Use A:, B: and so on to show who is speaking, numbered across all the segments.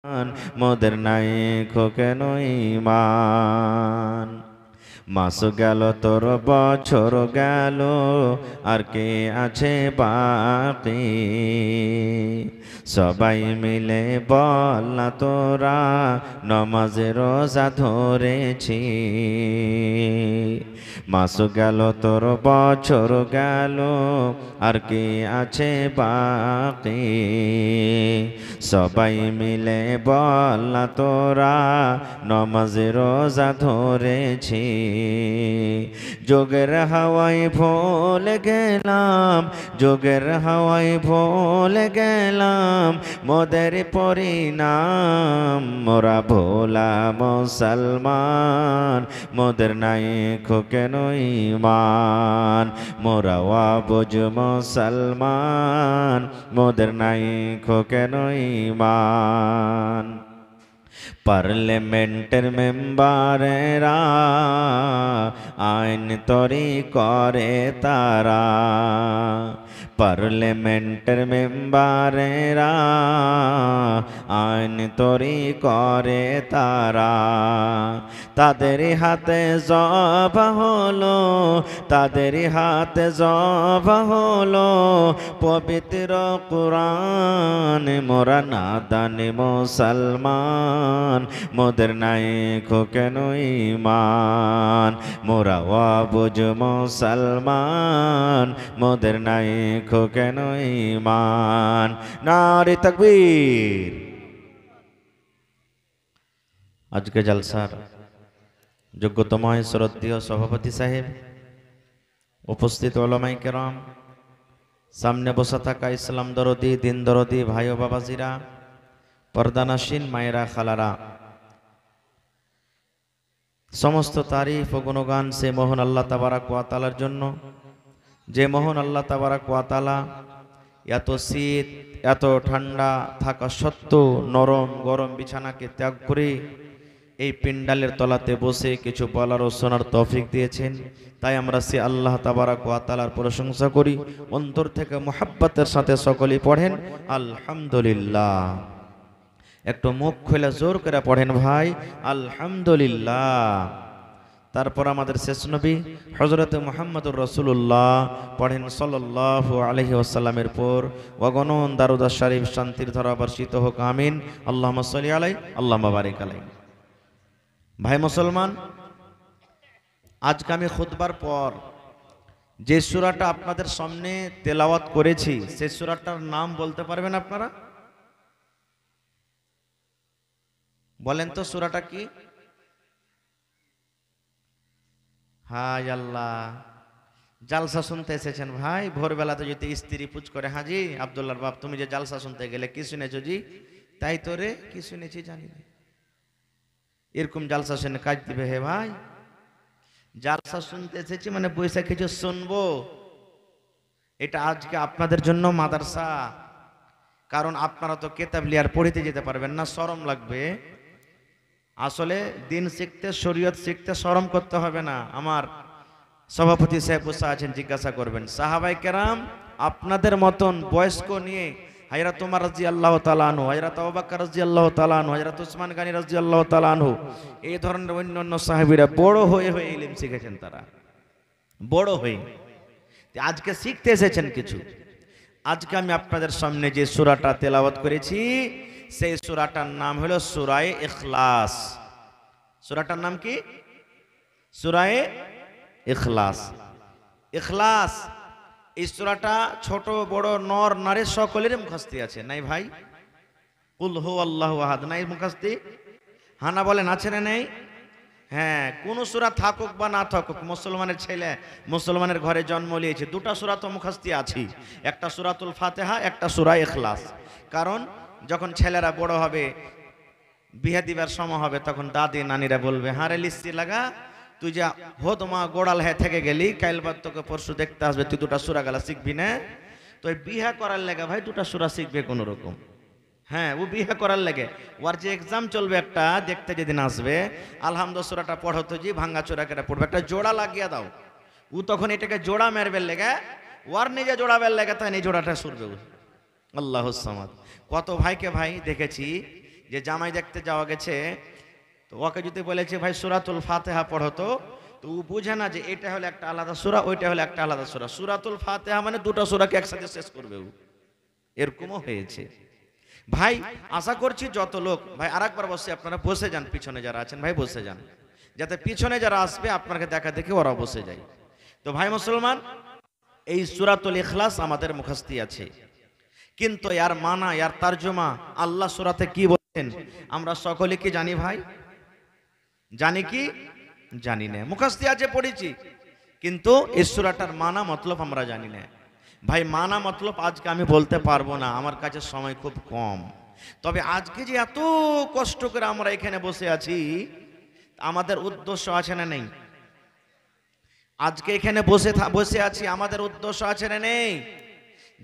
A: মোদের নাই কেন ঈমান। মাস গেল তোর বছর গেল আর কে আছে বাকি, সবাই মিলে বল না তোরা নমাজ রোজা ধরেছি। মাস গেল তোর বছর গেল আর কে আছে বাকি, সবাই মিলে বল না তোরা নমাজ রোজা ধরেছি। যোগের হাওয়ায় ভুলে গেলাম, যোগের হাওয়ায় ভুলে গেলাম মোদের পরিণাম। মোরা ভোলা মুসলমান, মোদের নাই কেন ঈমান। মোরা অবুঝ মুসলমান, মোদের নাই কেন ঈমান। পার্লামেন্টের মেম্বারেরা আইন তৈরি করে তারা, পার্লামেন্টের মেম্বারেরা আইন তৈরি করে তারা। তাদের হাতে জবা হলো, তাদের হাতে জবা হলো পবিত্র কুরআন। মোরা নাদান মুসলমান, মোদের নাই কেন ঈমান। মোরা অবুঝ মুসলমান, মোদের নাই কেন ঈমান। নারে তাকবীর। আজকে জলসার যোগ্যতম শ্রদ্ধেয় সভাপতি সাহেব, উপস্থিত ওলামায়ে কেরাম, সামনে বসে থাকা ইসলাম দরদি দিন দরদি ভাই ও বাবাজিরা, পর্দানাসীন মায়েরা খালারা, সমস্ত তারিফ ও গুণগান সে মহান আল্লাহ তাবারাক ওয়া তাআলার জন্য, যে মহান আল্লাহ তাবারাক ওয়া তাআলা এত শীত এত ঠান্ডা থাকা সত্ত্বেও নরম গরম বিছানাকে ত্যাগ করে এই পিন্ডালের তলাতে বসে কিছু বলার ও শোনার তৌফিক দিয়েছেন। তাই আমরা সে আল্লাহ তাবারাক ওয়া তাআলার প্রশংসা করি, অন্তর থেকে মুহাব্বতের সাথে সকলেই পড়েন আলহামদুলিল্লাহ। একটু মুখ খুলে জোর করে পড়েন ভাই আলহামদুলিল্লাহ। তারপর আমাদের শেষ নবী হযরত মুহাম্মদুর রাসূলুল্লাহ পড়েন সাল্লাল্লাহু আলাইহি ওয়াসাল্লামের পর ওয়াগনন দারুদ শরীফ শান্তির ধারা বর্ষিত হোক আমিন। আল্লাহুম্মা সাল্লি আলাইহি আল্লাহুম্মা বারিক আলাইহি। ভাই মুসলমান, আজকে আমি খুতবার পর যে সূরাটা আপনাদের সামনে তেলাওয়াত করেছি সেই সূরাটার নাম বলতে পারবেন আপনারা? বলেন তো সূরাটা কি? হায় আল্লাহ, জালসা শুনতে এসেছেন ভাই, ভোরবেলাতে যদি স্ত্রী পুজ করে, হাজি আব্দুল্লাহর বাপ তুমি যে জালসা শুনতে গেলে কি শুনেছো জি? তাই তো রে, কি শুনেছি জানি না। এরকম জালসা শুনে কাজ দিবে হে ভাই? জালসা শুনতে এসেছি মানে বৈশাখ কিছু শুনবো, এটা আজকে আপনাদের জন্য মাদ্রাসা। কারণ আপনারা তো কেতাব লিয়ার পড়িতে যেতে পারবেন না, শরম লাগবে। আসলে দিন শিখতে শরীয়ত শিখতে শরম করতে হবে না। আমার সভাপতি সাহেব বসে আছেন, জিজ্ঞাসা করবেন সাহাবায়ে কেরাম আপনাদের মতন বয়স্ক নিয়ে হযরত ওমর রাদিয়াল্লাহু তাআলা আনহু, হযরত আবু বকর রাদিয়াল্লাহু তাআলা আনহু, হযরত উসমান গনি রাদিয়াল্লাহু তাআলা আনহু, এই ধরনের অন্যান্য সাহাবীরা বড় হয়ে ইলম শিখেছেন। তারা বড় হয়ে আজকে শিখতে এসেছেন কিছু। আজকে আমি আপনাদের সামনে যে সূরাটা তেলাওয়াত করেছি সেই সূরাটার নাম হলো সূরায়ে ইখলাস। সূরাটার নাম কি? সূরায়ে ইখলাস। ইখলাস এই সূরাটা ছোট বড় নর নারী সকলের মুখস্থি আছে, নাই ভাই? কুল হুয়াল্লাহু আহাদ নাই মুখস্থি? হানা বলেন আছে না নেই? হ্যাঁ, কোন সূরা থাকুক বা না থাকুক, মুসলমানের ছেলে মুসলমানের ঘরে জন্ম নিয়েছে, দুটা সূরা তো মুখস্থি আছে, একটা সূরাতুল ফাতিহা, একটা সূরা ইখলাস। কারণ যখন ছেলেরা বড় হবে, বিয়ে দিবার সময় হবে, তখন দাদি নানিরা বলবে হারে লিস্তি লাগা, তুই যা হোদ মা গোড়াল হয়ে থেকে গেলি, কাইল বাদ তোকে পরশু দেখতে আসবে, তুই দুটা সূরা গালা শিখবি না? তো বিয়ে করার লেগে ভাই দুটা সূরা শিখবে কোন রকম। হ্যাঁ, ও বিয়ে করার লেগে ওর যে এক্সাম চলবে একটা, দেখতে যেদিন আসবে, আলহামদুলিল্লাহ সূরাটা পড়ো তো জি, ভাঙ্গা চোরা কেটে পড়বে, একটা জোড়া লাগিয়ে দাও। ও তখন এটাকে জোড়া মেরবে লেগে, ওর নিজে জোড়াবের লেগে, তাই এই জোড়াটা সুরবে। আল্লাহুস সামাদ। কত ভাইকে ভাই দেখেছি যে জামাই দেখতে যাওয়া গেছে, তো ওকে যদি বলেছে ভাই সূরাতুল ফাতিহা পড়ো, তো ও বুঝে না যে এটা হলো একটা আলাদা সূরা, ওইটা হলো একটা আলাদা সূরা। সূরাতুল ফাতিহা মানে দুটো সূরাকে একসাথে শেষ করবে ও, এরকমও হয়েছে। ভাই আশা করছি যত লোক, ভাই আরেকবার বসে আপনারা বসে যান, পিছনে যারা আছেন ভাই বসে যান, যাতে পিছনে যারা আসবে আপনাকে দেখা দেখে ওরা বসে যায়। তো ভাই মুসলমান, এই সূরাতুল ইখলাস আমাদের মুখস্থি আছে, কিন্তু এর মানা, এর তরজমা আল্লাহ সূরাতে কি বলেছেন আমরা সকলে কি জানি ভাই? জানি কি জানি না? মুখস্থি আছে, পড়েছি, কিন্তু এই সূরাটার মানা মতলব আমরা জানি না। ভাই মানা মতলব আজকে আমি বলতে পারবো না, আমার কাছে সময় খুব কম। তবে আজকে যে এত কষ্ট করে আমরা এখানে বসে আছি, আমাদের উদ্দেশ্য আছে না নেই? আজকে এখানে বসে আছি, আমাদের উদ্দেশ্য আছে না নেই?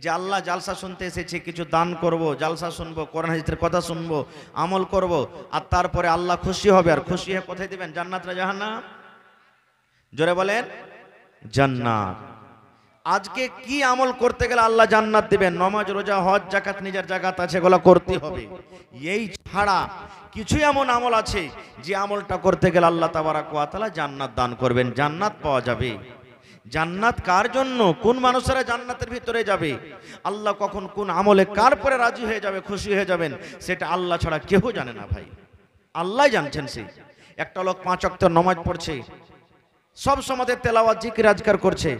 A: যে আল্লাহ জালসা শুনতে এসেছে, কিছু দান করব, জালসা শুনবো, কোরআন হাদিসের কথা শুনবো, আমল করব, আর তারপরে আল্লাহ খুশি হবে। আর খুশি হয়ে কোথায় দিবেন? জান্নাত না জাহান্নাম? জোরে বলেন জান্নাত। আজকে কি আমল করতে গেলে আল্লাহ জান্নাত দিবেন? নামাজ, রোজা, হজ, যাকাত, নিজের জাকাত আছে, এগুলো করতে হবে। এই ছাড়া কিছু এমন আমল আছে যে আমলটা করতে গেলে আল্লাহ তাবারাক ওয়া তাআলা জান্নাত দান করবেন, জান্নাত পাওয়া যাবে। জান্নাত কার জন্য, কোন মানুষেরা জান্নাতের ভিতরে যাবে, আল্লাহ কখন কোন আমলে কার পরে রাজি হয়ে যাবে, খুশি হয়ে যাবেন, সেটা আল্লাহ ছাড়া কেউ জানে না ভাই, আল্লাহ জানছেন। সেই একটা লোক 5 ওয়াক্ত নামাজ পড়ছে, সব সময় তেলাওয়াত জিকির আজকার করছে,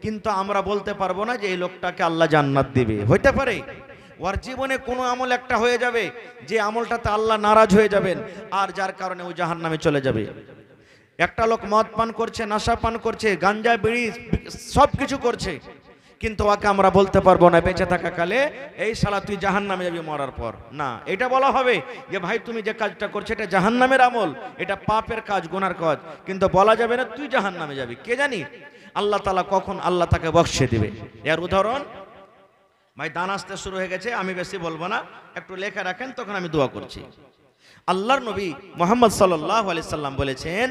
A: কিন্তু আমরা বলতে পারবো না যে এই লোকটাকে আল্লাহ জান্নাত দিবে। হইতে পারে ওর জীবনে কোনো আমল একটা হয়ে যাবে যে আমলটাতে আল্লাহ নারাজ হয়ে যাবেন, আর যার কারণে ও জাহান্নামে চলে যাবে। একটা লোক মদ পান করছে, নেশা পান করছে, গাঞ্জা, বিড়ি সব কিছু করছে, কিন্তু ওকে আমরা বলতে পারবো না বেঁচে থাকা কালে এই শালা তুই জাহান্নামে যাবি মরার পর। না, এটা বলা হবে যে ভাই তুমি যে কাজটা করছো এটা জাহান্নামের আমল, এটা পাপের কাজ, গুনার কাজ, কিন্তু বলা যাবে না তুই জাহান্নামে যাবি। কে জানি আল্লাহ তাআলা কখন আল্লাহ তাকে বকশে দিবে। এর উদাহরণ, ভাই দান আসতে শুরু হয়ে গেছে, আমি বেশি বলবো না, একটু লেখা রাখেন, তখন আমি দোয়া করছি। আল্লাহর নবী মুহাম্মদ সাল্লাল্লাহু আলাইহি সাল্লাম বলেছেন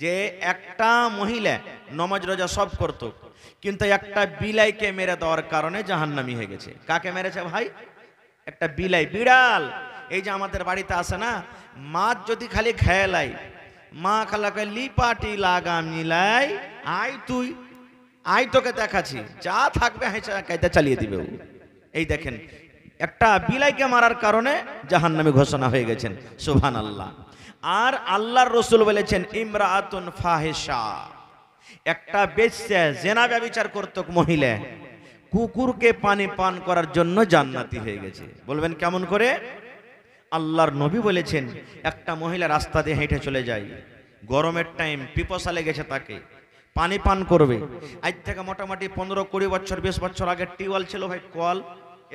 A: যে একটা মহিলা নামাজ রোজা সব করত, কিন্তু একটা বিলাইকে মেরে দেওয়ার কারণে জাহান্নামী হয়ে গেছে। কাকে মেরেছে ভাই? একটা বিলাই, বিড়াল। এই যে আমাদের বাড়িতে আসে না, মাছ যদি খালি খেয়ালাই, মা খালাকে লিপাটি লাগাম নিলাই, আই তুই আই তোকে দেখাচ্ছি, যা থাকবে হাইচা কায়দা চালিয়ে দিবে। এই দেখেন, একটা বিলাইকে মারার কারণে জাহান্নামী ঘোষণা হয়ে গেছেন। সুবহানাল্লাহ। আর আল্লাহর রাসূল বলেছেন ইমরাআতুন ফাহিশা, একটা বেশ্যা জেনা ব্যভিচার করত মহিলা, কুকুরকে পানি পান করার জন্য জান্নাতি হয়ে গেছে। বলবেন কেমন করে? আল্লাহর নবী বলেছেন একটা মহিলা রাস্তা দিয়ে হেঁটে চলে যায়, গরমের টাইম, পিপাসা লেগেছে, তাকে পানি পান করবে। আজ থেকে মোটামুটি 15-20 বছর 20 বছর আগে টিউবওয়েল ছিল ভাই, কল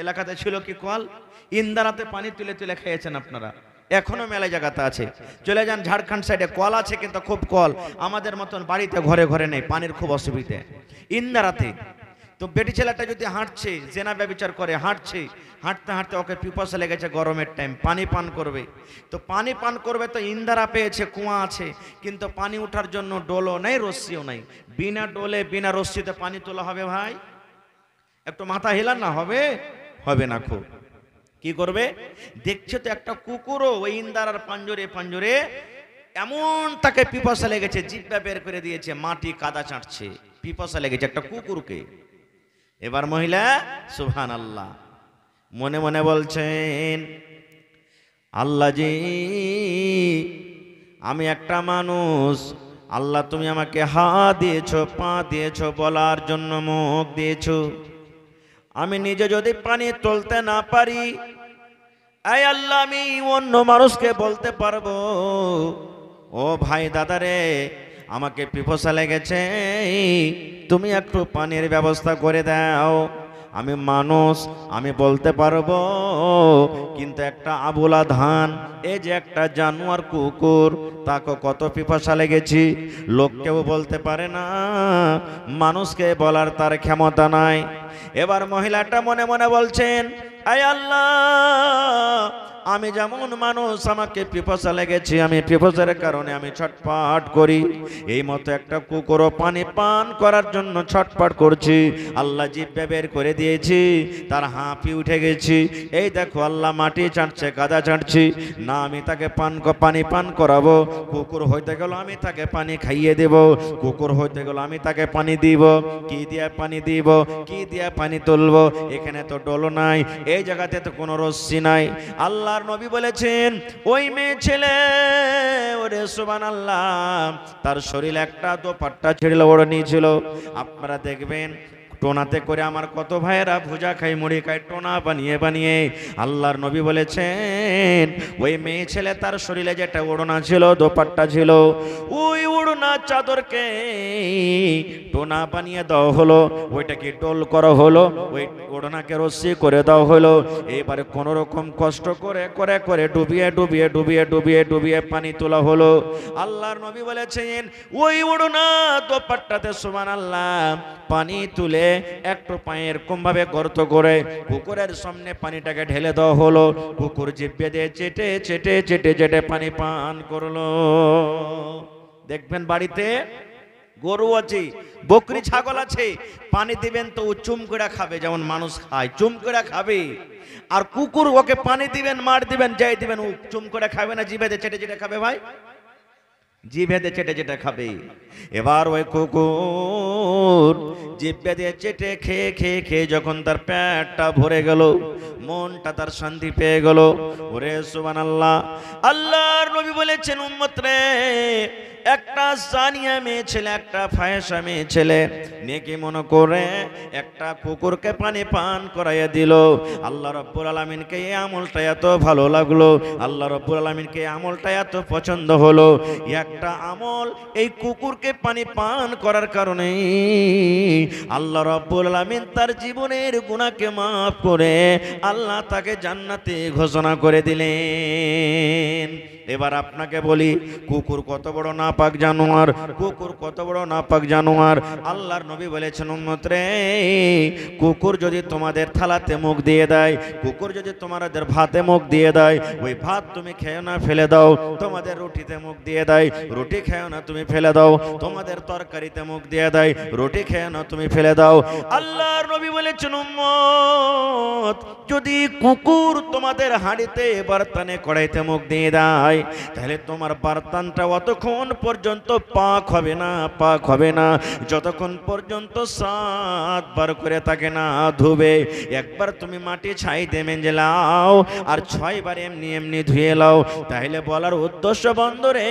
A: এলাকাতে ছিল কি কল, ইন্দারাতে পানি তুলে তুলে খেয়েছেন আপনারা, এখনো মেলায় জায়গাতে আছে। চলে যান ঝাড়খণ্ড সাইডে, কল আছে কিন্তু খুব কল, আমাদের মতন বাড়িতে ঘরে ঘরে নেই, পানির খুব অসুবিধে ইন্দারাতে। তো বেটি ছেলেটা যদি হাঁটছে, জেনা ব্যভিচার করে, হাঁটছে, হাঁটতে হাঁটতে ওকে পিপাসা লেগেছে, গরমের টাইম, পানি পান করবে। তো পানি পান করবে, তো ইন্দারা পেয়েছে, কুয়া আছে, কিন্তু পানি ওঠার জন্য ডোলও নেই, রশ্মিও নাই। বিনা ডোলে বিনা রশ্মিতে পানি তোলা হবে ভাই? একটু মাথা হেলান না, হবে? হবে না। খুব কি করবে? দেখছে তো একটা কুকুরও ওই ইন্দারার পাঞ্জরে পাঞ্জরে, এমন তাকে পিপাসা লেগেছে, জিহ্বা বের করে দিয়েছে, মাটি কাদা চাটছে, পিপাসা লেগেছে একটা কুকুরকে। এবার মহিলা সুবহানাল্লাহ মনে মনে বলছেন, আল্লাহ জি, আমি একটা মানুষ, আল্লাহ তুমি আমাকে হাত দিয়েছো, পা দিয়েছো, বলার জন্য মুখ দিয়েছো, আমি নিজে যদি পানি তুলতে না পারি, আয় আল্লাহ আমি অন্য মানুষকে বলতে পারবো, ও ভাই দাদারে আমাকে পিপাসা লেগেছে, তুমি একটু পানির ব্যবস্থা করে দাও। আমি মানুষ, আমি বলতে পারবো, কিন্তু একটা আবুলা ধান, এই যে একটা জানোয়ার কুকুর, তাকে কত পিপাসা লেগেছি, লোককেও বলতে পারে না, মানুষকে বলার তার ক্ষমতা নাই। এবার মহিলাটা মনে মনে বলছেন, আয় আল্লাহ আমি যেমন মানুষ, আমাকে পিপাসা লেগেছে, আমি পিপাসার কারণে আমি ছটফট করি, এই মতো একটা কুকুরও পানি পান করার জন্য ছটফট করছি। আল্লাহ জিহ্বা বের করে দিয়েছি, তার হাঁপি উঠে গেছি। এই দেখো আল্লাহ মাটি চাটছে, কাদা চাটছি, না আমি তাকে পানি পান করাবো। কুকুর হইতে গেল আমি তাকে পানি খাইয়ে দেব, কুকুর হইতে গেল আমি তাকে পানি দিব। কি দিয়ে পানি দিব, কি দিয়ে পানি তুলবো? এখানে তো ডোল নাই, এই জায়গাতে তো কোনো রশ্মি নাই। আল্লাহর নবী বলেছেন, ওই মেয়ে ছেলে, ওরে সুবহানাল্লাহ, তার শরীরে একটা দোপাট্টা ছেড়ে ওড়নি ছিল। আপনারা দেখবেন টোনাতে করে আমার কত ভাইয়েরা ভুজা খাই, মুড়ি খাই, টোনা বানিয়ে বানিয়ে। আল্লাহর নবী বলেছেন, ওই মেয়ে ছেলে তার শরীরে যেটা ওড়না ছিল, দোপাট্টা ছিল, ওই ওড়না চাদরকে টোনা বানিয়ে দেওয়া হলো, ওইটাকে ডোল করা হলো, ওই ওড়নাকে রশ্মি করে দেওয়া হলো। এবারে কোনো রকম কষ্ট করে করে করে ডুবিয়ে ডুবিয়ে ডুবিয়ে ডুবিয়ে ডুবিয়ে পানি তোলা হলো। আল্লাহর নবী বলেছেন, ওই ওড়না দোপাট্টাতে সুবহানাল্লাহ পানি তুলে একটু পায়ের কমভাবে গর্ত করে কুকুরের সামনে পানিটাকে ঢেলে দেওয়া হলো। কুকুর জিভে দিয়ে চেটে চেটে চেটে চেটে পানি পান করলো। দেখবেন বাড়িতে গরু আছে, বকরি ছাগল আছে, পানি দিবেন তো ও চুম করে খাবে, যেমন মানুষ খায় চুম করে খাবে। আর কুকুর, ওকে পানি দিবেন, মার দিবেন, যাই দিবেন, ও চুম করে খাবে না, জিভে দিয়ে চেটে চেটে খাবে ভাই, জিভে চেটে চেটে খাবে। এবার ওই কুকুর জিভে দিয়ে চেটে খেয়ে খেয়ে খেয়ে যখন তার পেটটা ভরে গেল, মনটা তার শান্তি পেয়ে গেল, ওরে সুবহানাল্লাহ, আল্লাহর নবী বলেছেন, উম্মত রে, একটা জানিয়া মেয়ে ছেলে, একটা ফায়েসা মেয়ে ছেলে নেকি মনে করে একটা কুকুরকে পানি পান করাইয়া দিল। আল্লাহ রাব্বুল আলামিনকে এই আমলটা এত ভালো লাগলো, আল্লাহ রাব্বুল আলামিনকে এই আমলটা এত পছন্দ হলো। একটা আমল, এই কুকুরকে পানি পান করার কারণে আল্লাহ রাব্বুল আলামিন তার জীবনের গুনাহকে মাফ করে আল্লাহ তাকে জান্নাতে ঘোষণা করে দিলেন। এবার আপনাকে বলি, কুকুর কত বড় নাপাক জানোয়ার, কুকুর কত বড় নাপাক জানোয়ার। আল্লাহর নবী বলেছেন, উম্মত রে, কুকুর যদি তোমাদের থালাতে মুখ দিয়ে দেয়, কুকুর যদি তোমাদের ভাতে মুখ দিয়ে দেয়, ওই ভাত তুমি খেও না, ফেলে দাও। তোমাদের রুটিতে মুখ দিয়ে দেয়, রুটি খেও না, তুমি ফেলে দাও। তোমাদের তরকারিতে মুখ দিয়ে দেয়, রুটি খেও না, তুমি ফেলে দাও। আল্লাহর নবী বলেছেন, উম্মত, যদি কুকুর তোমাদের হাঁড়িতে বারতানে কড়াইতে মুখ দিয়ে দেয়, তাহলে তোমার বারতানটা অতক্ষণ পর্যন্ত পাক হবে না, পাক হবে না, যতক্ষণ পর্যন্ত 7 বার করে তাকে না ধুবে। একবার তুমি মাটি ছাই দিয়ে মেজে লাও, আর 6 বার এমনি এমনি ধুয়ে লাও। তাহলে বলার উদ্দেশ্য বন্ধুরে,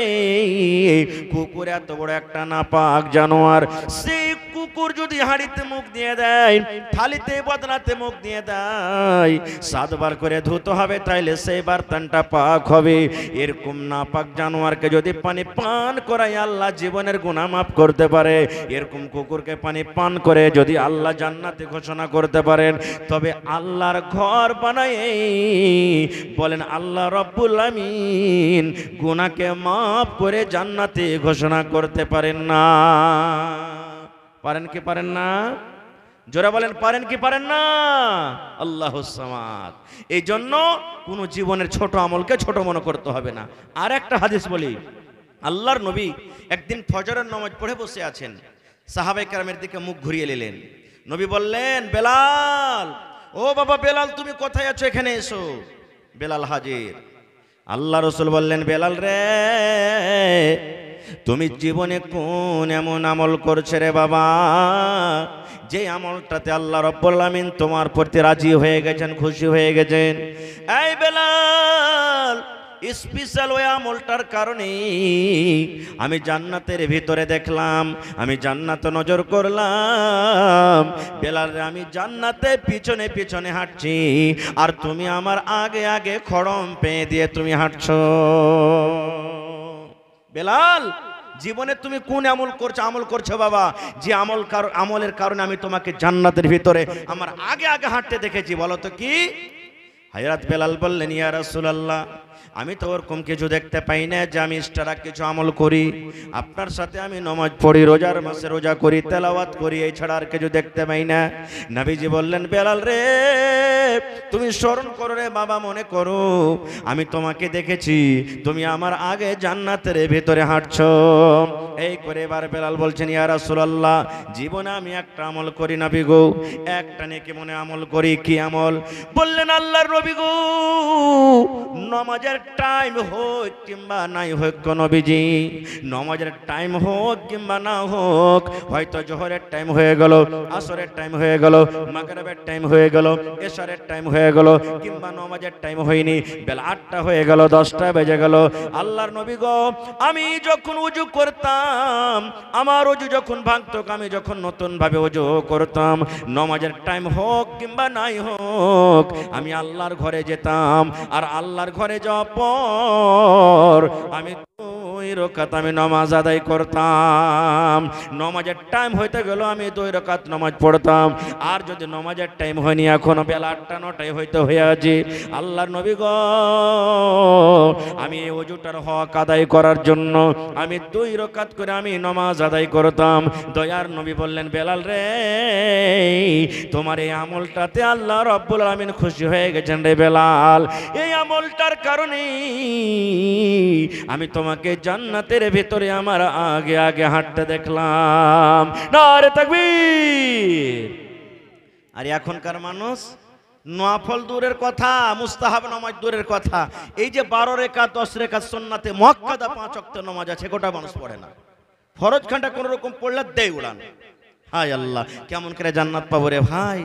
A: কুকুর এত বড় একটা নাপাক জানোয়ার, সেই কুকুর যদি হাঁড়িতে মুখ দিয়ে দেয়, থালিতে বদনাতে মুখ দিয়ে দেয়, 7 বার করে ধুতে হবে, তাইলে সেই বারতানটা পাক হবে। এরকম নাপাক জানোয়ারকে যদি পানি পান করায় আল্লাহ জীবনের গুনাহ মাফ করতে পারে, এরকম কুকুরকে পানি পান করে যদি আল্লাহ জান্নাতে ঘোষণা করতে পারেন, তবে আল্লাহর ঘর বানায় বলেন আল্লাহ রাব্বুল আমিন গুনাহকে মাফ করে জান্নাতে ঘোষণা করতে পারেন না? পারেন কি পারেন না? জোরে বলেন, পারেন কি পারেন না? আল্লাহুস সামাদ। এই জন্য কোনো জীবনের ছোট আমলকে ছোট মনে করতে হবে না। আর একটা হাদিস বলি, আল্লাহর নবী একদিন ফজরের নামাজ পড়ে বসে আছেন, সাহাবায়ে কেরামের দিকে মুখ ঘুরিয়ে নিলেন। নবী বললেন, বেলাল, ও বাবা বেলাল, তুমি কোথায় আছো? এখানে এসো। বেলাল হাজির। আল্লাহ রাসূল বললেন, বেলাল রে, তুমি জীবনে কোন এমন আমল করছে রে বাবা, যে আমলটাতে আল্লাহ রাব্বুল আমিন তোমার প্রতি রাজি হয়ে গেছেন, খুশি হয়ে গেছেন? এই বেলাল, স্পেশাল ওই আমলটার কারণে আমি জান্নাতের ভিতরে দেখলাম, আমি জান্নাতে নজর করলাম। বেলাল, আমি জান্নাতে পিছনে পিছনে হাঁটছি, আর তুমি আমার আগে আগে খড়ম পেয়ে দিয়ে তুমি হাঁটছো। বেলাল, জীবনে তুমি কোন আমল করছো বাবা, যে আমলের কারণে আমি তোমাকে জান্নাতের ভিতরে আমার আগে আগে হাঁটতে দেখেছি? বলো তো কি? হযরত বেলাল বললেন, ইয়া রাসূলুল্লাহ, আমি তো ওরকম কিছু দেখতে পাই না যে আমি ইস্টারা কিছু আমল করি, আপনার সাথে আমি নামাজ পড়ি, রোজার মাসে রোজা করি, তেলাওয়াত করি, এই ছাড়া আর কিছু দেখতে পাই না। নবীজি বললেন, বেলাল রে তুমি স্মরণ করো রে বাবা, মনে করো আমি তোমাকে দেখেছি, তুমি আমার আগে জান্নাতের ভেতরে হাঁটছো। এই করে এবার বেলাল বলছেন, ইয়া রাসূলুল্লাহ, জীবনে আমি একটা আমল করি নবী গো, একটা নেকি মনে আমল করি। কি আমল? বললেন, আল্লাহর নবী গো, নামাজের টাইম হোক কিংবা নাই হোক গো নবীজি, নামাজের টাইম হোক কিংবা না হোক, হয়তো জোহরের টাইম হয়ে গেল, আসরের টাইম হয়ে গেল, মাগরিবের টাইম হয়ে গেল, এশারের টাইম হয়ে গেল, কিংবা নামাজের টাইম হয়নি, বেলা 8টা হয়ে গেল, 10টা বেজে গেল, আল্লাহর নবী গো, আমি যখন ওযু করতাম, আমার ওযু যখন ভাঙতো, আমি যখন নতুন ভাবে ওযু করতাম, নামাজের টাইম হোক কিংবা নাই হোক, আমি আল্লাহর ঘরে যেতাম, আর আল্লাহর ঘরে যাওয়ার পর আমি 2 রাকাত আমি নামাজ আদায় করতাম। নামাজের টাইম হইতে গেল, আমি 2 রাকাত নামাজ পড়তাম। আর যদি নামাজের টাইম হয়নি, এখনো বেলা 8টা 9টায় হইতে হয়ে আছে, আল্লাহর নবী গো, আমি এই ওযুটার হক আদায় করার জন্য আমি 2 রাকাত করে আমি নামাজ আদায় করতাম। দয়ার নবী বললেন, বেলাল রে, তোমার এই আমলটাতে আল্লাহ রাব্বুল আলামিন খুশি হয়ে গেছেন রে বেলাল, এই আমলটার কারণে আমি তোমাকে জান্নাতের ভেতরে আমার আগে আগে হাঁটতে দেখলাম। নারে তাকবীর। আর এখনকার মানুষ নফল দূরের কথা, মুস্তাহাব নামাজ দূরের কথা, এই যে 12 রাকাত 10 রাকাত সুন্নাতে মুআক্কাদা 5 ওয়াক্ত নামাজ আছে, গোটা মানুষ পড়ে না। ফরজ খানটা কোন রকম পড়লে দেই উড়ান। হায় আল্লাহ, কেমন করে জান্নাত পাবো রে ভাই?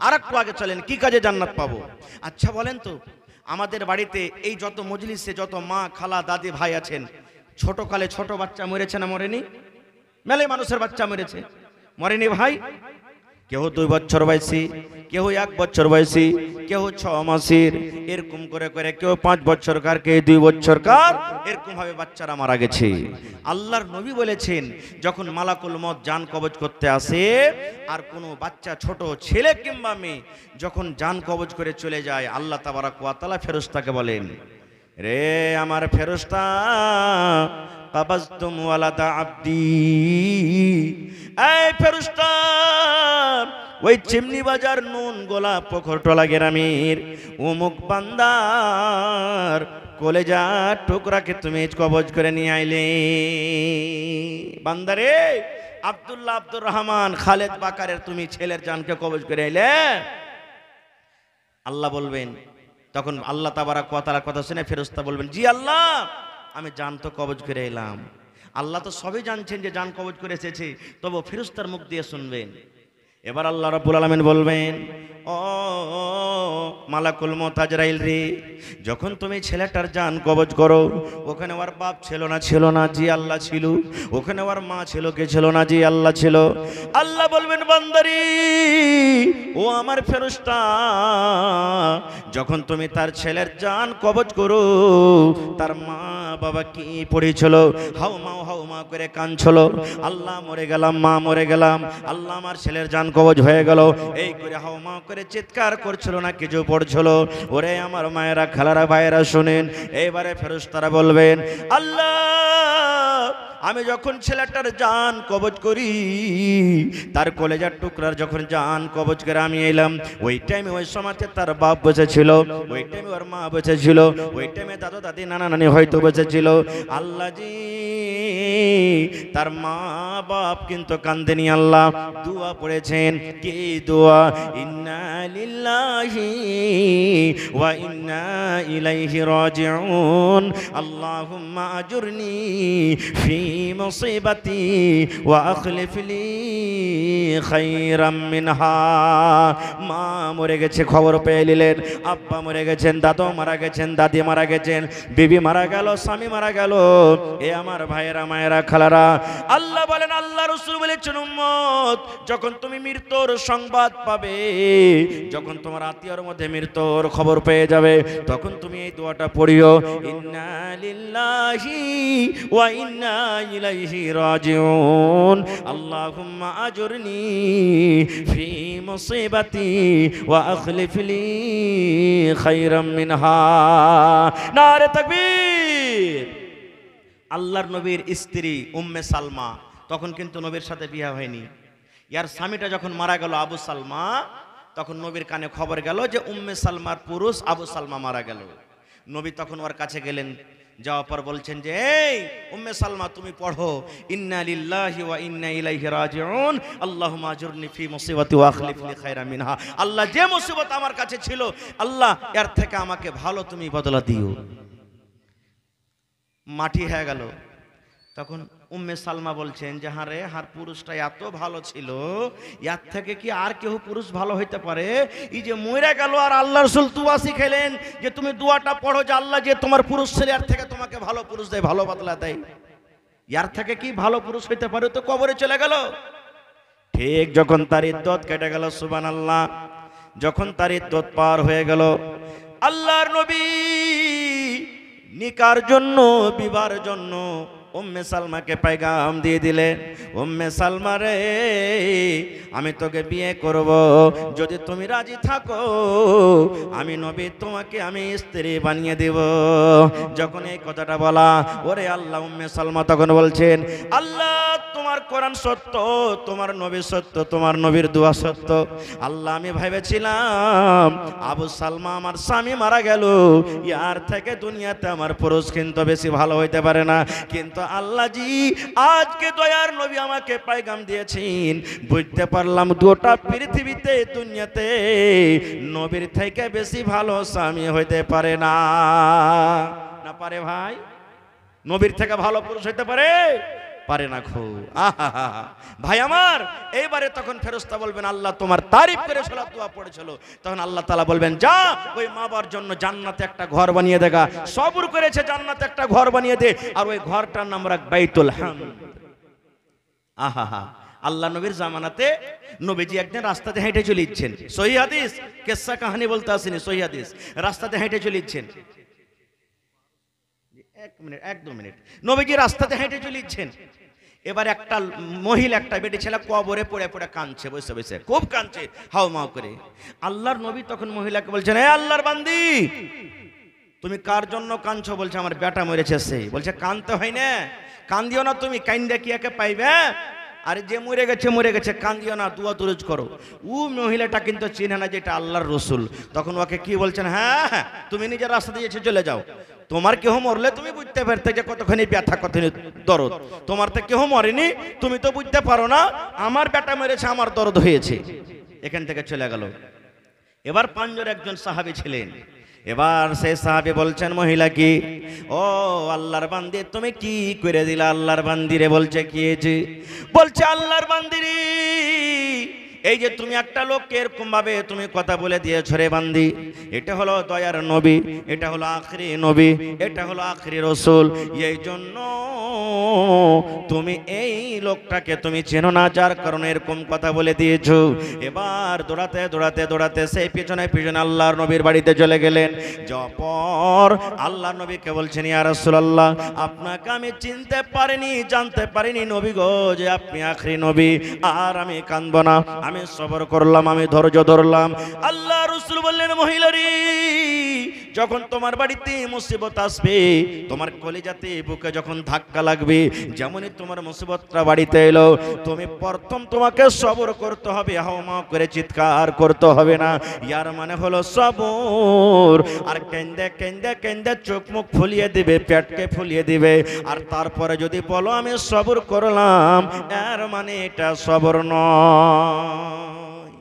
A: আর একটু আগে চলেন, কি কাজে জান্নাত পাবো? আচ্ছা বলেন তো, আমাদের বাড়িতে এই যত মজলিসে যত মা, খালা, দাদি, ভাই আছেন, ছোটকালে ছোট বাচ্চা মরেছে না মরেনি? মেলে মানুষের বাচ্চা মরেছে, মরেনি ভাই? কেউ 2 বছর বয়সী, কেউ 1 বছর বয়সী, কেউ 6 মাসের, এরকম করে করে কেউ 5 বছরকার, কেউ 2 বছরকার, এরকম ভাবে বাচ্চারা মারা গেছে। আল্লাহর নবী বলেছেন, যখন মালাকুল মউত জান কবজ করতে আসে, আর কোনো বাচ্চা ছোট ছেলে কিংবা মেয়ে যখন জান কবজ করে চলে যায়, আল্লাহ তাবারাক ওয়া তাআলা ফেরেশতাকে বলেন, রে আমার ফেরেশতা, কাবাজতুম ওয়ালাদা আব্দি, এই ফেরেশতা, ওই চিমনি বাজার নুন গোলা পোখরটলা গ্রামের অমুক বান্দার কলেজা টুকরাকে তুমি কবজ করে নিয়ে আইলে। বান্দারে, আব্দুল্লাহ, আব্দুর রহমান, খালেদ, বাকারের তুমি ছেলের জানকে কবজ করে আইলে। আল্লাহ বলবেন, তখন আল্লাহ তাবারাক ওয়া তাআলার কথা শুনে ফেরেশতা বলবেন, জি আল্লাহ, আমি জান তো কবজ করে এলাম। আল্লাহ তো সবই জানছেন যে জান কবজ করে এসেছে, তবে ফেরেশতার মুখ দিয়ে শুনবেন। এবার আল্লাহ রাব্বুল আলামিন বলবেন, ও মালাকুল মউত আজরাইল রে, যখন তুমি ছেলেটার জান কবজ করো, ওখানে ওর বাপ ছিল না? ছিল না। জি আল্লাহ ছিল। ওখানে ওর মা ছিল? কে ছিল না? জি আল্লাহ ছিল। আল্লাহ বলবেন, বান্দারি, ও আমার ফেরেশতা, যখন তুমি তার ছেলের জান কবজ করো, তার মা বাবা কি পড়েছিল? হাউ মা করে কাঁদছিল, আল্লাহ মরে গেলাম, মা মরে গেলাম, আল্লাহ আমার ছেলের জান কবজ হয়ে গেল, এই করে হাউ মা করে চিৎকার করছিল না কিছু পড়ছিল? ওরে আমার মায়েরা, খালারা, ভাইয়েরা শুনেন, এইবারে ফেরেশতারা বলবেন, আল্লাহ, আমি যখন ছেলেটার জান কবজ করি, তার কলেজার টুকরার যখন জান কবজ করে আমি এলাম, ওই টাইমে ওই সময়তে তার বাপ বেঁচে ছিল, ওই টাইমে ওর মা বেঁচে ছিল, ওই টাইমে দাদু দাদি নানা নানি হয়তো বেঁচে ছিল। আল্লাহ জি, তার মা বাপ কিন্তু কান্দেনি। আল্লাহ দোয়া পড়েছেন, কি দোয়া? ইন্না লিল্লাহি ওয়া ইন্না ইলাইহি রাজিউন, আল্লাহুম্মা আজুরনি ফি মুসিবাতি ওয়া আখলিফ লি খায়রাম মিনহা। মা মরে গেছে, খবর পেয়ে নিলেন, আব্বা মরে গেছেন, দাদু মারা গেছেন, দাদি মারা গেছেন, বিবি মারা গেল, স্বামী মারা গেল। এ আমার ভাইয়েরা, মায়েরা, খালারা, আল্লাহ বলেন, আল্লাহ রাসূল বলেছেন, উম্মত, যখন তুমি মৃত্যুর সংবাদ পাবে, যখন তোমার আত্মীয়র মধ্যে মৃত্যুর খবর পেয়ে যাবে, তখন তুমি এই দোয়াটা পড়িও, ইন্না লিল্লাহি ওয়া ইন্না ইন্না ইলাইহি রাজিউন আল্লাহুম্মা আজুরনি ফি মুসিবাতি ওয়া আখলিফ লি খায়রাম মিনহা। নারে তাকবীর। আল্লাহর নবীর স্ত্রী উম্মে সালমা, তখন কিন্তু নবীর সাথে বিয়ে হয়নি। ইয়ার স্বামীটা যখন মারা গেল আবু সালমা, তখন নবীর কানে খবর গেল যে উম্মে সালমার পুরুষ আবু সালমা মারা গেল। নবী তখন ওর কাছে গেলেন, যাওয়ার পর বলছেন যে এই উম্মে সালমা তুমি পড়ো ইন্না লিল্লাহি ওয়া ইন্না ইলাইহি রাজিউন আল্লাহুম্মা আজুরনি ফি মুসিবাতি ওয়া আখলিফ লি খায়রাম মিনহা। আল্লাহ যে মুসিবত আমার কাছে ছিল আল্লাহ এর থেকে আমাকে ভালো তুমি বদলা দিও। মাটি হয়ে গেল। তখন উম্মে সালমা বলছেন যে হারে হার পুরুষটা এত ভালো ছিল, এর থেকে কি আর কেউ পুরুষ ভালো হইতে পারে? এই যে মরে গেল আর আল্লাহ রাসূল দুয়া শিখাইলেন যে তুমি দুয়াটা পড়ো যে আল্লাহ যে তোমার পুরুষ ছেলে এর থেকে তোমাকে ভালো পুরুষ দেয়, ভালো বদলা দেয়। এর থেকে কি ভালো পুরুষ হইতে পারে? তো কবরে চলে গেল। ঠিক যখন তার ইদ্দত কেটে গেল, সুবহানাল্লাহ, যখন তার ইদ্দত পার হয়ে গেল, আল্লাহর নবী নিকার জন্য বিবাহের জন্য উম্মে সালমাকে পেগাম দিয়ে দিলেন, উম্মে সালমা রে আমি তোকে বিয়ে করব, যদি তুমি রাজি থাকো আমি নবী তোমাকে আমি স্ত্রী বানিয়ে দেব। যখন এই কথাটা বলা, ওরে আল্লাহ, উম্মে সালমা তখন বলছেন আল্লাহ তোমার কোরআন সত্য, তোমার নবী সত্য, তোমার নবীর দোয়া সত্য। আল্লাহ আমি ভেবেছিলাম আবু সালমা আমার স্বামী মারা গেল, ইয়ার থেকে দুনিয়াতে আমার পুরুষ কিন্তু বেশি ভালো হইতে পারে না, কিন্তু আল্লাহ জি আজকে দয়ার নবী আমাকে পেগাম দিয়েছেন, বুঝতে পারলাম গোটা পৃথিবীতে দুনিয়াতে নবীর থেকে বেশি ভালো স্বামী হইতে পারে না। না পারে ভাই? নবীর থেকে ভালো পুরুষ হইতে পারে? পারে না। খুব আহা ভাই আমার, এইবারে তখন ফেরেশতা বলবেন আল্লাহ তোমার তারিফ করে সালাত দোয়া পড়েছিল, তখন আল্লাহ তাআলা বলবেন যা ওই মা বাবার জন্য জান্নাতে একটা ঘর বানিয়ে দেগা, সবর করেছে জান্নাতে একটা ঘর বানিয়ে দে, আর ওই ঘরটার নাম রাখ বাইতুল হামদ। আহা আল্লাহ নবীর জামানাতে নবীজি একদিন রাস্তাতে হেঁটে চলে ইচ্ছেন, সহিহ হাদিস, কিসসা কাহিনী বলতে আসেনি, সহিহ হাদিস, রাস্তাতে হেঁটে চলে ইচ্ছেন, এক দু মিনিট, নবীজি রাস্তাতে হেঁটে চলে ইচ্ছেন। এবার একটা মহিলা, একটা বেটি ছেলে কবরে পড়ে পড়ে কাঁদছে, বসে বসে খুব কাঁদছে হাও মাও করে। আল্লাহর নবী তখন মহিলাকে বলছেন এ আল্লাহর বান্দি তুমি কার জন্য কাঁদছো? বলছে আমার বেটা মরেছে। সেই বলছে কাঁদতে হয় না, কান্দিও না তুমি, কাইন্দা কি একে পাইবে? আরে যে মরে গেছে মরে গেছে, কান্দিও না, দুয়া দুরুজ করো। ও মহিলাটা কিন্তু চিনে না যে এটা আল্লাহর রসুল। তখন ওকে কি বলছেন, হ্যাঁ হ্যাঁ তুমি নিজের রাস্তা দিয়ে চলে যাও, তোমার কেহ মরলে তুমি বুঝতে পারতে যে কতখানি ব্যথা, কতখানি দরদ। তোমার তো কেহ মরেনি, তুমি তো বুঝতে পারো না, আমার বেটা মেরেছে, আমার দরদ হয়েছে। এখান থেকে চলে গেল। এবার পাঁচজন একজন সাহাবী ছিলেন, এবার সেই সাহাবী বলছেন মহিলা কি, ও আল্লাহর বান্দি তুমি কি করে দিলা? আল্লাহর বান্দিরে বলছে কি হয়েছে? বলছে আল্লাহর বান্দিরে এই যে তুমি একটা লোককে এরকম ভাবে তুমি কথা বলে দিয়েছো রে বান্দি, এটা হলো দয়ার নবী, এটা হলো আখরি নবী, এটা হলো আখরি রসুল, এই জন্য তুমি এই লোকটাকে তুমি চেনো না, যার কারণে এরকম কথা বলে দিয়েছো। এবার দৌড়াতে দৌড়াতে দৌড়াতে সেই পিছনে পিছনে আল্লাহর নবীর বাড়িতে চলে গেলেন। যাওয়ার পর আল্লাহর নবীকে বলছেন ইয়া রাসূলুল্লাহ আপনাকে আমি চিনতে পারিনি, জানতে পারিনি নবী গো যে আপনি আখরি নবী, আর আমি কাঁদবো না, আমি সবর করলাম, আমি ধৈর্য ধরলাম। আল্লাহ রাসূল বললেন মহিলারি যখন তোমার বাড়িতে মুসিবত আসবে, তোমার কলিজাতে বুকে যখন ধাক্কা লাগবে, যেমনই তোমার মুসিবতটা বাড়িতে এলো, তুমি প্রথম তোমাকে সবর করতে হবে, হাওমা করে চিৎকার করতে হবে না। ইয়ার মানে হলো সবর। আর কেন্দে কেন্দে কেন্দে চোখ মুখ ফুলিয়ে দিবে, পেটকে ফুলিয়ে দিবে, আর তারপরে যদি বলো আমি সবর করলাম, এর মানে এটা সবর নয়,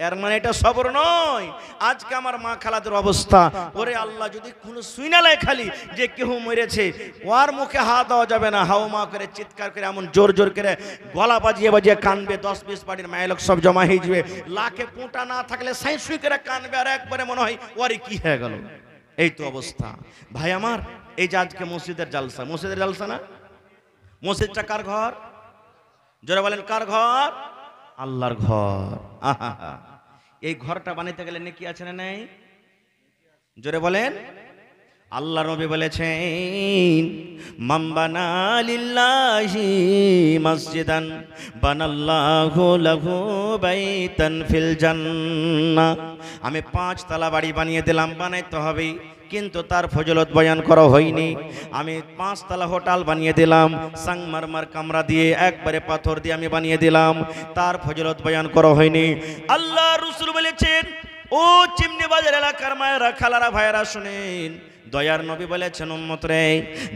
A: এর মানে এটা সবর নয়। আজকে আমার মা খালাদের অবস্থা, ওরে আল্লাহ যদি কোনো সুইনালায় খালি যে কেউ মরেছে, ওর মুখে হাত দেওয়া যাবে না, হাও মা করে চিৎকার করে এমন জোর জোর করে গলা বাজিয়ে বাজিয়ে কানবে, 10-20 বাড়ির মায়ের লোক সব জমা হয়ে যাবে, লাখে পুঁটা না থাকলে সাই সুই করে কানবে, আর একবারে মনে হয় ওরে কি হয়ে গেল। এই তো অবস্থা ভাই আমার। এই যে আজকে মসজিদের জালসা, মসজিদের জালসা না, মসজিদটা কার ঘর? জোরে বলেন কার ঘর? আল্লাহর ঘর। আহা, এই ঘরটা বানাইতে গেলে নেকি আছে না নাই? জোরে বলেন। আল্লাহ নবী বলেছেন, মান বানা লিল্লাহি মসজিদান বানাল্লাহু লাহু বাইতান ফিল জান্নাহ। আমি 5 তলা বাড়ি বানিয়ে দিলাম, বানাইতে হবে কিন্তু তার ফজিলত বয়ান করা হয়নি। আমি 5 তলা হোটেল বানিয়ে দিলাম, সাংমারমার কামরা দিয়ে একবারে পাথর দিয়ে আমি বানিয়ে দিলাম, তার ফজিলত বয়ান করা হয়নি। আল্লাহ রাসূল বলেছেন, ও চিমনি বাজার এলাকার মায়েরা, খালারা, ভাইয়েরা শুনেন, দয়ার নবী বলেছেন, উম্মত রে,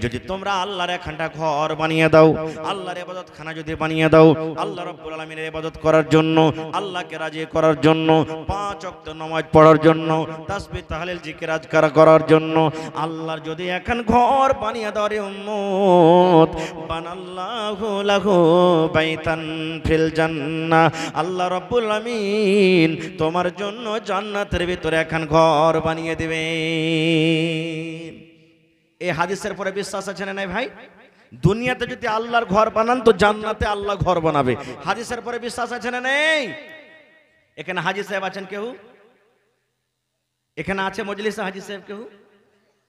A: যদি তোমরা আল্লাহর একখানা ঘর বানিয়ে দাও, আল্লাহর ইবাদতখানা যদি বানিয়ে দাও, আল্লাহ রাব্বুল আলামিনের ইবাদত করার জন্য, আল্লাহকে রাজি করার জন্য, 5 ওয়াক্ত নামাজ পড়ার জন্য, তাসবিহ তাহলিল জিকির আজকার করার জন্য, আল্লাহর যদি এখন ঘর বানিয়ে দাও রে উম্মত, বানাল্লাহু লাহু বাইতান ফিল জান্নাহ, আল্লাহ রাব্বুল আলামিন তোমার জন্য জান্নাতের ভিতরে এখন ঘর বানিয়ে দিবে। এই হাদিসের পরে বিশ্বাস আছে না নাই ভাই? দুনিয়াতে যদি আল্লাহর ঘর বানান তো জান্নাতে আল্লাহ ঘর বানাবে। হাদিসের পরে বিশ্বাস আছে না নেই? এখানে হাজী সাহেব আছেন কেউ? এখানে আছে মজলিসে হাজী সাহেব কেউ?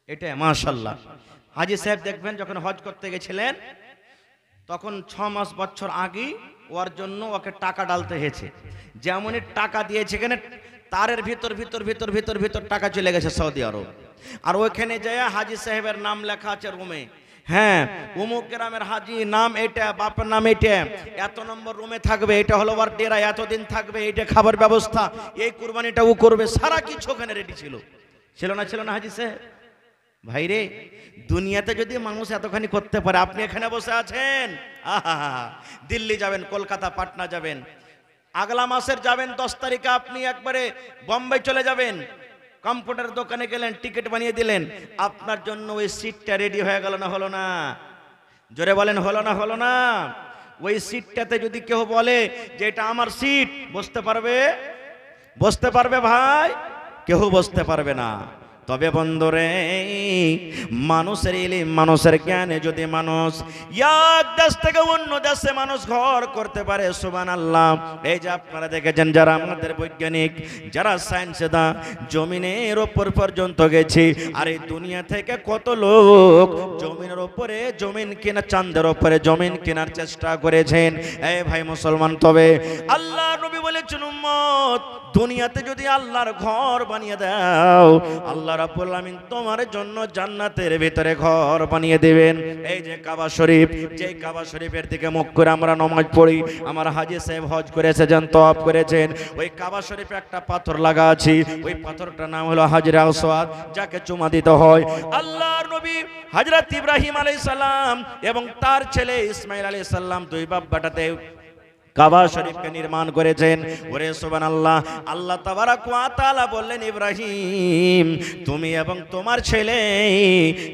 A: এটা মাশাআল্লাহ। হাজী সাহেব দেখবেন যখন হজ করতে গেছিলেন তখন 6 মাস বছর আগে ওর জন্য ওকে টাকা ডালতে হয়েছে। যেমনই টাকা দিয়েছে, এখানে তারের ভিতর ভিতর ভিতর ভিতর ভিতর টাকা চলে গেছে সৌদি আরব। আর ওইখানে যায় হাজী সাহেবের নাম লেখা আছে রুমে, হ্যাঁ অমুক গ্রামের হাজী, নাম এটা, বাপের নাম এটা, এত নম্বর রুমে থাকবে, এটা হলো ওর ডেরা, এতদিন থাকবে, এটা খাবার ব্যবস্থা, এই কুরবানিটা ও করবে, সারা কিছু ওখানে রেডি ছিল। ছিল না ছিল না হাজী সাহেব? ভাইরে, দুনিয়াতে যদি মানুষ এতখানি করতে পারে, আপনি এখানে বসে আছেন, আহা, দিল্লি যাবেন, কলকাতা, পাটনা যাবেন, আগলা মাসের যাবেন 10 তারিখে আপনি একবারে বোম্বে চলে যাবেন, কম্পিউটার দোকানে গেলেন, টিকিট বানিয়ে দিলেন, আপনার জন্য ওই সিটটা রেডি হয়ে গেল না হলো না? জোরে বলেন, হলো না হলো না? ওই সিটটাতে যদি কেউ বলে যে এটা আমার সিট, বসতে পারবে? বসতে পারবে ভাই? কেউ বসতে পারবে না। তবে বন্ধুরে, মানুষের ইলম, মানুষের জ্ঞানে যদি মানুষ এক দেশ থেকে অন্য দেশে মানুষ ঘর করতে পারে, সুবহানাল্লাহ। এই যে আপনারা দেখেছেন, যারা আমাদের বৈজ্ঞানিক, যারা সায়েন্সে দা জমিনের ওপর পর্যন্ত গেছে, আর এই দুনিয়া থেকে কত লোক জমিনের ওপরে জমিন কেনা, চাঁদের ওপরে জমিন কেনার চেষ্টা করেছেন। এই ভাই মুসলমান, তবে আল্লাহ নবী বলেছেন, উম্মত, দুনিয়াতে যদি আল্লাহর ঘর বানিয়ে দাও, আল্লাহ রাব্বুল আলামিন তোমার জন্য জান্নাতের ভিতরে ঘর বানিয়ে দিবেন। এই যে কাবা শরীফ, যে কাবা শরীফের দিকে মুখ করে আমরা নামাজ পড়ি, আমার হাজী সাহেব হজ করেছে, যান তওয়াফ করেছেন, ওই কাবা শরীফে একটা পাথর লাগা আছে, ওই পাথরটার নাম হলো হাজরে আসওয়াদ, যাকে চুমা দিতে হয়। আল্লাহর নবী হযরত ইব্রাহিম আলাইহিস সালাম এবং তার ছেলে ইসমাঈল আলাইহিস সালাম, দুই বাপ বেটাতে কাবা শরীফকে নির্মাণ করেছেন। ওরে সুবহানাল্লাহ, আল্লাহ তাবারক ওয়া তাআলা বললেন, ইব্রাহিম, তুমি এবং তোমার ছেলে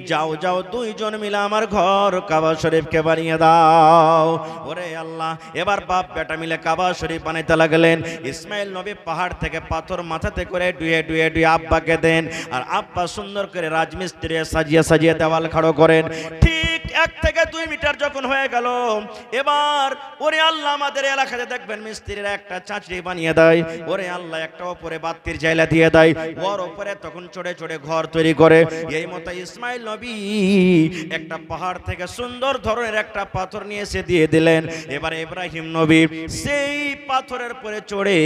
A: যাও যাও, দুইজন মিলে আমার ঘর কাবা শরীফকে বানিয়ে দাও। ওরে আল্লাহ, এবার বাপ বেটা মিলে কাবা শরীফ বানাইতে লাগলেন। ইসমাইল নবী পাহাড় থেকে পাথর মাথাতে করে ডুয়ে ডুয়ে ডুয়ে আব্বাকে দেন, আর আব্বা সুন্দর করে রাজমিস্ত্রি সাজিয়ে সাজিয়ে দেওয়াল খাড়ো করেন। ঠিক 1 থেকে 2 মিটার যখন হয়ে গেল, এবার ওরে আল্লাহ, আমাদের এলাকাতে দেখবেন মিস্ত্রিরা একটা চাঁচড়ি বানিয়ে দেয়, ওরে আল্লাহ একটা উপরে বাতির জায়লা দিয়ে দেয়, ওর উপরে তখন চড়ে চড়ে ঘর তৈরি করে। এই মতো ইসমাইল নবী একটা পাহাড় থেকে সুন্দর ধরনের একটা পাথর নিয়ে এসে দিয়ে দিলেন। এবার ইব্রাহিম নবী সেই পাথরের উপরে চড়ে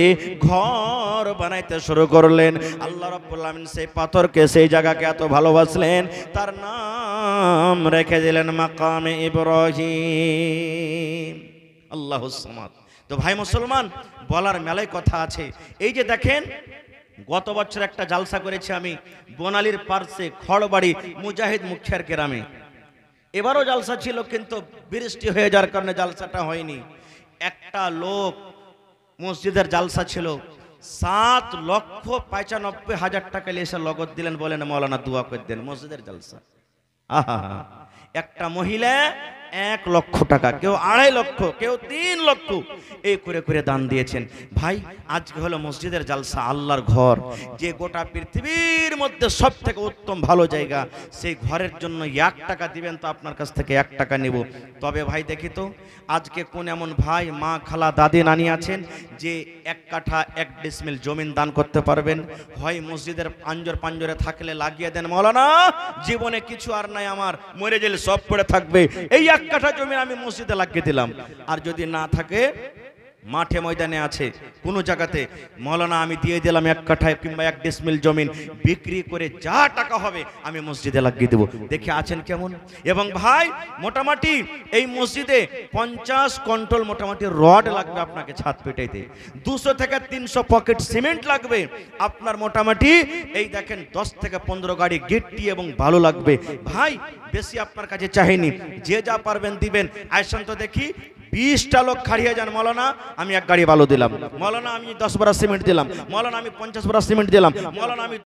A: ঘর বানাইতে শুরু করলেন। আল্লাহ রাব্বুল আলামিন সেই পাথরকে, সেই জায়গাকে এত ভালোবাসলেন, তার নাম রেখে দিলেন মাকামে ইব্রাহিম। আল্লাহুস সামাদ। তো ভাই মুসলমান, বলার মেলায় কথা আছে। এই যে দেখেন, গত বছর একটা জালসা করেছি আমি বনালীর পার্শ্বে খড়বাড়ি মুজাহিদ মুখিয়ার গ্রামে। এবারও জালসা ছিল, কিন্তু বৃষ্টি হয়ে যাওয়ার কারণে জালসাটা হয়নি। একটা লোক, মসজিদের জালসা ছিল, 7,95,000 টাকা এসে লগত দিলেন, বলেন মাওলানা দোয়া করে দেন, মসজিদের জালসা। আহা, একটা মহিলা 1 লক্ষ টাকা, কেউ 2.5 লক্ষ, কেউ 3 লক্ষ, এই করে করে দান দিয়েছেন। ভাই আজকে হলো মসজিদের জালসা, আল্লাহর ঘর, যে গোটা পৃথিবীর মধ্যে সব থেকে উত্তম ভালো জায়গা, সেই ঘরের জন্য 1 টাকা দিবেন তো আপনার কাছ থেকে 1 টাকা নেব। তবে ভাই দেখি তো আজকে কোন এমন ভাই, মা, খালা, দাদি, নানি আছেন যে 1 কাঠা 1 ডিসমিল জমিন দান করতে পারবেন? হয় মসজিদের আঞ্জর পাঞ্জরে থাকলে লাগিয়ে দেন, মাওলানা জীবনে কিছু আর নাই আমার, মরে গেলে সব পড়ে থাকবে, এই 1 কাঠা জমি আমি মসজিদে লাগিয়ে দিলাম। আর যদি না থাকে, মাঠে ময়দানে আছে কোনো জায়গাতে, মাওলানা আমি দিয়ে দিলাম 1 কাঠা কিংবা 1 ডিসমিল জমিন, বিক্রি করে যা টাকা হবে আমি মসজিদে লাগিয়ে দেবো। দেখে আছেন কেমন? এবং ভাই মোটামুটি এই মসজিদে 50 কন্ট্রোল মোটামুটি রড লাগবে আপনাকে ছাদ পেটাইতে, 200 থেকে 300 পকেট সিমেন্ট লাগবে আপনার, মোটামুটি এই দেখেন 10 থেকে 15 গাড়ি গিট্টি এবং ভালো লাগবে। ভাই বেশি আপনার কাছে চাইনি, যে যা পারবেন দিবেন। আইসন তো দেখি 20টা লোক খাড়িয়ে যান, মাওলানা আমি 1 গাড়ি বালু দিলাম, মাওলানা আমি 10 বড়া সিমেন্ট দিলাম, মাওলানা আমি 50 বড়া সিমেন্ট দিলাম, মাওলানা আমি